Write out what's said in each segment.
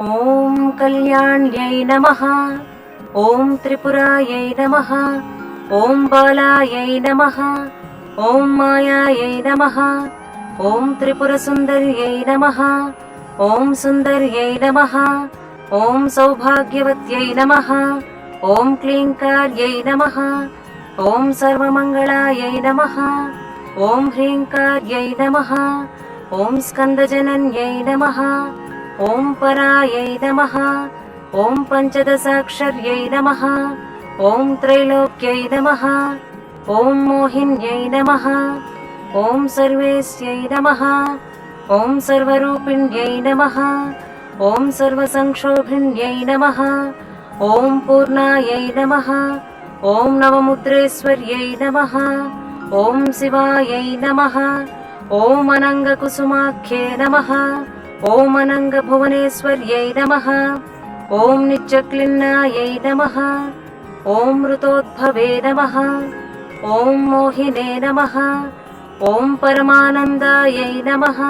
ఓం కళ్యాణ్యై నమః. ఓం త్రిపురాయై నమః. ఓం బాలాయై నమః. ఓం మాయాయై నమః. ఓం త్రిపురసుందర్యై నమః. ఓం సుందర్యై నమః. ఓం సౌభాగ్యవత్యై నమః. ఓం క్లీంకార్యై నమః. ఓం సర్వమంగళాయై నమః. ఓం హ్రీంకార్యై నమః. ఓం స్కందజనన్యై నమః. ఓం పరాయై నమః. ఓం పంచదశాక్షర్యై నమః. ఓం త్రైలోక్యై నమః. ఓం మోహిన్యై నమః. ఓం సర్వేశ్యై నమః. ఓం సర్వరూపిణ్యై నమః. ఓం సర్వసంక్షోభిణ్యై నమః. ఓం పూర్ణాయై నమః. ఓం నవముద్రేశ్వర్యై నమః. ఓం శివాయై నమః. ఓం అనంగకుసుమాఖ్యే నమః. ఓం అనంగభువనేశ్వర్యై నమః. ఓం నిత్యక్లిన్నాయై నమః. ఓం మృతోద్భవే నమః. ఓం మోహినే నమః. ఓం పరమానందాయై నమః.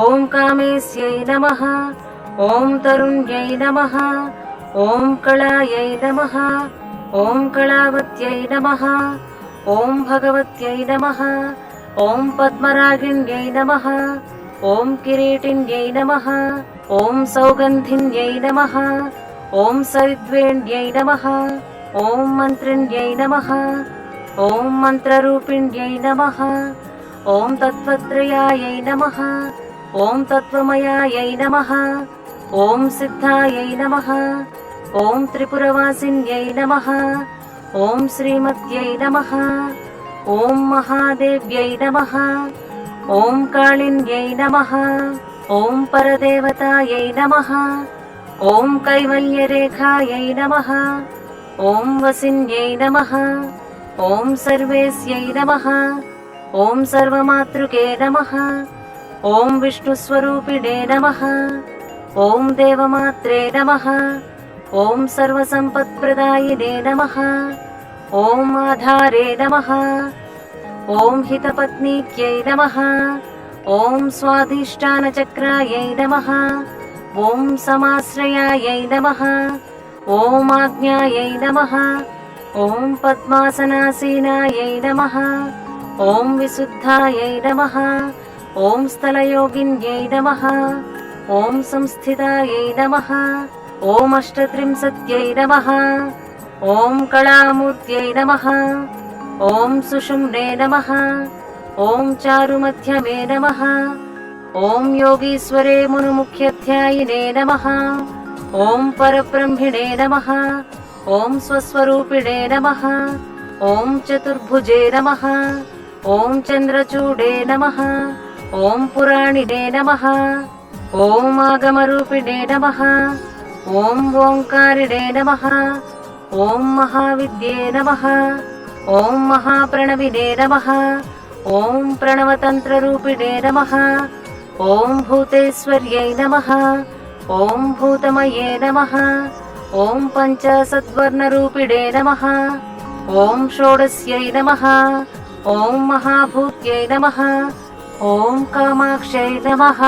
ఓం కామేశ్యై నమః. ఓం తరుణ్యై నమః. ఓం కళాయై నమః. ఓం కళావత్యై నమః. ఓం భగవత్యై నమః. ఓం పద్మరాగిణ్యై నమః. ఓం కిరీటిన్యై నమః. ఓం సౌగంధిన్యై నమః. ఓం సరిద్వేణ్యై నమః. ఓం మంత్రిణ్యై నమః. ఓం మంత్రరూపిణ్యై నమః. ఓం తత్వత్రయాయై నమః. ఓం తత్వమయాయై నమః. ఓం సిద్ధాయై నమః. ఓం త్రిపురవాసిన్యై నమః. ఓం శ్రీమత్యై నమః. ఓం మహాదేవ్యై నమః. ఓం కాళిన్యై నమః. ఓం పరదేవతాయై నమః. ఓం కైవల్యరేఖాయై నమః. ఓం వసిన్యై నమః. ఓం సర్వేస్యై నమః. ఓం సర్వమాతృకే నమః. ఓం విష్ణుస్వరూపిణే నమః. ఓం దేవమాత్రే నమః. ఓం సర్వసంపత్ప్రదాయినే నమః. ఓం ఆధారే నమః. ఓం హితపత్నీక్యై నమః. ఓం స్వాధిష్టానచక్రాయై నమః. ఓం సమాశ్రయాయై నమః. ఓం ఆజ్ఞాయై నమః. ఓం పద్మాసనాసీనాయై నమః. ఓం విశుద్ధాయై నమః. ఓం స్థలయోగిన్యై నమః. ఓం సంస్థితాయై నమః. ఓం అష్టత్రింశత్యై నమః. ఓం కళామూర్త్యై నమః. ఓం సుషుమ్నే నమః. ఓం చారుమధ్యమే నమః. ఓం యోగీశ్వరే మునుముఖ్యధ్యాయినే నమః. ఓం పరబ్రహ్మిణే నమః. ఓం స్వస్వరూపిణే నమః. ఓం చతుర్భుజే నమః. ఓం చంద్రచూడే నమః. ఓం పురాణినే నమః. ఓం ఆగమరూపిణే నమః. ఓం ఓంకారిణే నమః. ఓం మహావిద్యే నమః. ఓం మహాప్రణవినే నమః. ఓం ప్రణవతంత్రరూపిణే నమః. ఓం భూతేశ్వర్యై నమః. ఓం భూతమయే నమః. ఓం పంచసద్వర్ణరూపిణే నమః. ఓం షోడశ్యై నమః. ఓం మహాభూత్యై నమః. ఓం కామాక్షై నమః.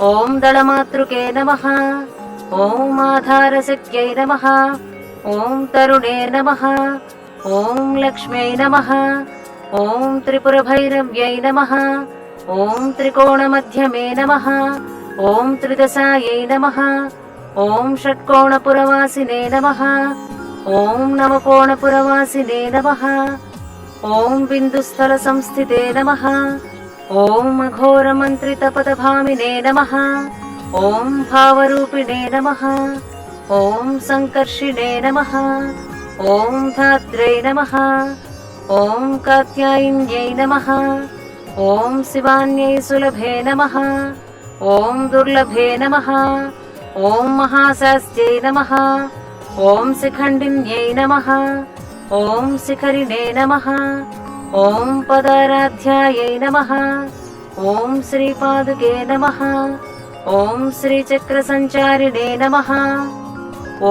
ఓం దళమాతృకే నమః. ఓం ఆధారశక్త్యై నమః. ఓం తరుణే నమః. ఓం లక్ష్మ్యై నమః. ఓం త్రిపురభైరవ్యై నమః. ఓం త్రికోణమధ్యమే నమః. ఓం త్రిదశాయై నమః. ఓం షట్కోణపురవాసినే నమః. ఓం నవకోణపురవాసినే నమః. ఓం బిందుస్థల సంస్థితే నమః. ఓం అఘోరమంత్రితపదభామినే నమః. ఓం భావరూపిణే నమః. ఓం సంకర్షిణే నమః. ఓం ధాత్రే నమః. ఓం కాత్యాయిన్యై నమః. ఓం శివాన్యై సులభే నమః. ఓం దుర్లభే నమః. ఓం మహాశాస్త్యై నమః. ఓం శిఖండిన్యై నమః. ఓం శిఖరిణే నమః. ఓం పదారాధ్యాయై నమః. ఓం శ్రీపాదుకే నమః. ఓం శ్రీచక్రసంచారిణే నమః.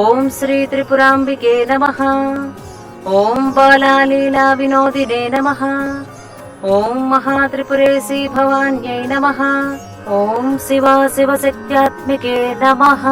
ఓం శ్రీ త్రిపురాంబికే నమః. ఓం బాలాలీలా వినోదినే నమః. ఓం మహాత్రిపురేశీ భవాన్యై నమః. ఓం శివ శివశక్త్యాత్మికే నమః.